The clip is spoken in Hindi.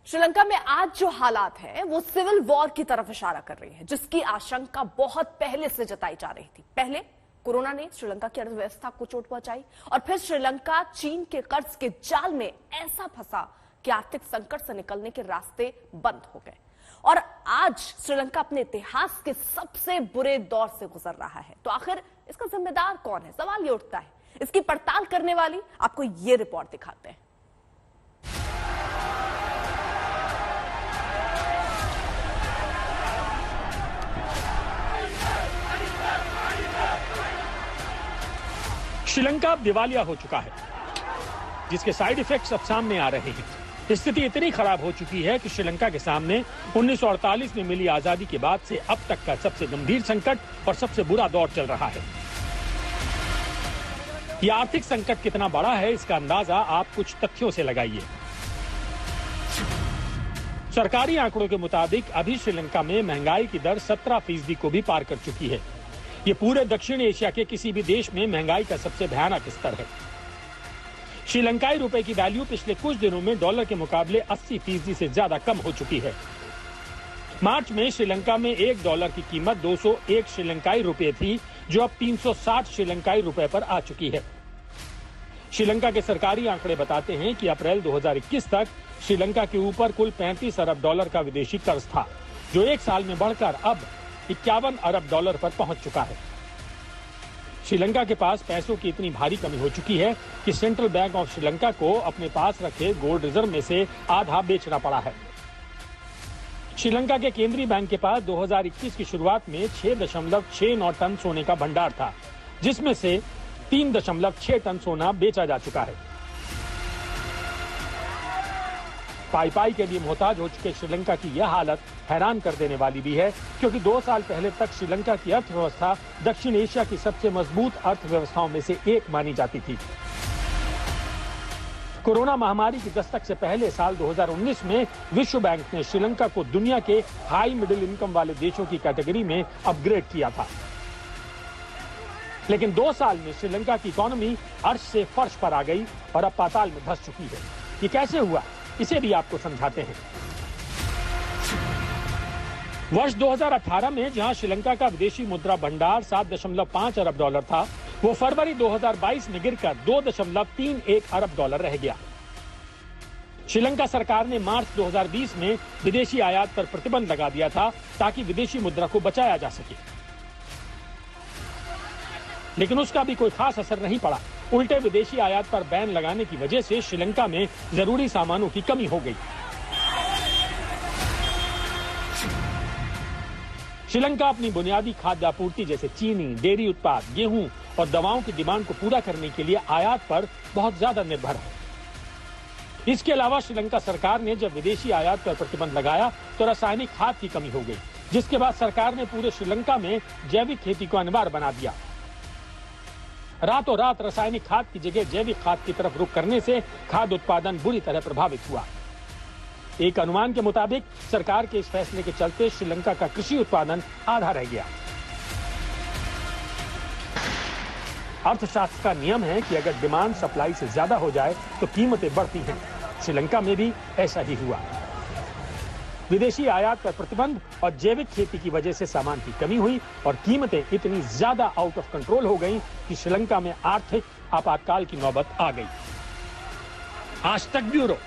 श्रीलंका में आज जो हालात हैं वो सिविल वॉर की तरफ इशारा कर रही है, जिसकी आशंका बहुत पहले से जताई जा रही थी। पहले कोरोना ने श्रीलंका की अर्थव्यवस्था को चोट पहुंचाई और फिर श्रीलंका चीन के कर्ज के जाल में ऐसा फंसा कि आर्थिक संकट से निकलने के रास्ते बंद हो गए। और आज श्रीलंका अपने इतिहास के सबसे बुरे दौर से गुजर रहा है। तो आखिर इसका जिम्मेदार कौन है, सवाल ये उठता है। इसकी पड़ताल करने वाली आपको ये रिपोर्ट दिखाते हैं। श्रीलंका अब दिवालिया हो चुका है, जिसके साइड इफेक्ट्स अब सामने आ रहे हैं। स्थिति इतनी खराब हो चुकी है कि श्रीलंका के सामने 1948 में मिली आजादी के बाद से अब तक का सबसे गंभीर संकट और सबसे बुरा दौर चल रहा है। यह आर्थिक संकट कितना बड़ा है, इसका अंदाजा आप कुछ तथ्यों से लगाइए। सरकारी आंकड़ों के मुताबिक अभी श्रीलंका में महंगाई की दर 17% को भी पार कर चुकी है। ये पूरे दक्षिण एशिया के किसी भी देश में महंगाई का सबसे भयानक स्तर है। श्रीलंकाई रुपए की वैल्यू पिछले कुछ दिनों में डॉलर के मुकाबले 80% से ज्यादा कम हो चुकी है। मार्च में श्रीलंका में $1 की कीमत 201 श्रीलंकाई रुपए थी, जो अब 360 श्रीलंकाई रुपए पर आ चुकी है। श्रीलंका के सरकारी आंकड़े बताते हैं कि अप्रैल 2021 तक श्रीलंका के ऊपर कुल $35 अरब का विदेशी कर्ज था, जो एक साल में बढ़कर अब $51 अरब पर पहुंच चुका है। श्रीलंका के पास पैसों की इतनी भारी कमी हो चुकी है कि सेंट्रल बैंक ऑफ श्रीलंका को अपने पास रखे गोल्ड रिजर्व में से आधा बेचना पड़ा है। श्रीलंका के केंद्रीय बैंक के पास 2021 की शुरुआत में 6.69 टन सोने का भंडार था, जिसमें से 3.6 टन सोना बेचा जा चुका है। पाई के लिए मोहताज हो चुके श्रीलंका की यह हालत हैरान कर देने वाली भी है, क्योंकि 2 साल पहले तक श्रीलंका की अर्थव्यवस्था दक्षिण एशिया की सबसे मजबूत अर्थव्यवस्थाओं में से एक मानी जाती थी। कोरोना महामारी की दस्तक से पहले साल 2019 में विश्व बैंक ने श्रीलंका को दुनिया के हाई मिडिल इनकम वाले देशों की कैटेगरी में अपग्रेड किया था। लेकिन 2 साल में श्रीलंका की इकोनॉमी अर्श से फर्श पर आ गई और अब पाताल में धंस चुकी है। ये कैसे हुआ, इसे भी आपको समझाते हैं। वर्ष 2018 में जहां श्रीलंका का विदेशी मुद्रा भंडार $7.5 अरब था, वो फरवरी 2022 में गिरकर $2.31 अरब रह गया। श्रीलंका सरकार ने मार्च 2020 में विदेशी आयात पर प्रतिबंध लगा दिया था, ताकि विदेशी मुद्रा को बचाया जा सके। लेकिन उसका भी कोई खास असर नहीं पड़ा। उल्टे विदेशी आयात पर बैन लगाने की वजह से श्रीलंका में जरूरी सामानों की कमी हो गई। श्रीलंका अपनी बुनियादी खाद्य आपूर्ति जैसे चीनी, डेयरी उत्पाद, गेहूं और दवाओं की डिमांड को पूरा करने के लिए आयात पर बहुत ज्यादा निर्भर है। इसके अलावा श्रीलंका सरकार ने जब विदेशी आयात पर प्रतिबंध लगाया तो रासायनिक खाद की कमी हो गई, जिसके बाद सरकार ने पूरे श्रीलंका में जैविक खेती को अनिवार्य बना दिया। रातों रात रासायनिक खाद की जगह जैविक खाद की तरफ रुख करने से खाद्य उत्पादन बुरी तरह प्रभावित हुआ। एक अनुमान के मुताबिक सरकार के इस फैसले के चलते श्रीलंका का कृषि उत्पादन आधा रह गया। अर्थशास्त्र का नियम है कि अगर डिमांड सप्लाई से ज्यादा हो जाए तो कीमतें बढ़ती हैं। श्रीलंका में भी ऐसा ही हुआ। विदेशी आयात पर प्रतिबंध और जैविक खेती की वजह से सामान की कमी हुई और कीमतें इतनी ज्यादा आउट ऑफ कंट्रोल हो गईं कि श्रीलंका में आर्थिक आपातकाल की नौबत आ गई। आज तक ब्यूरो।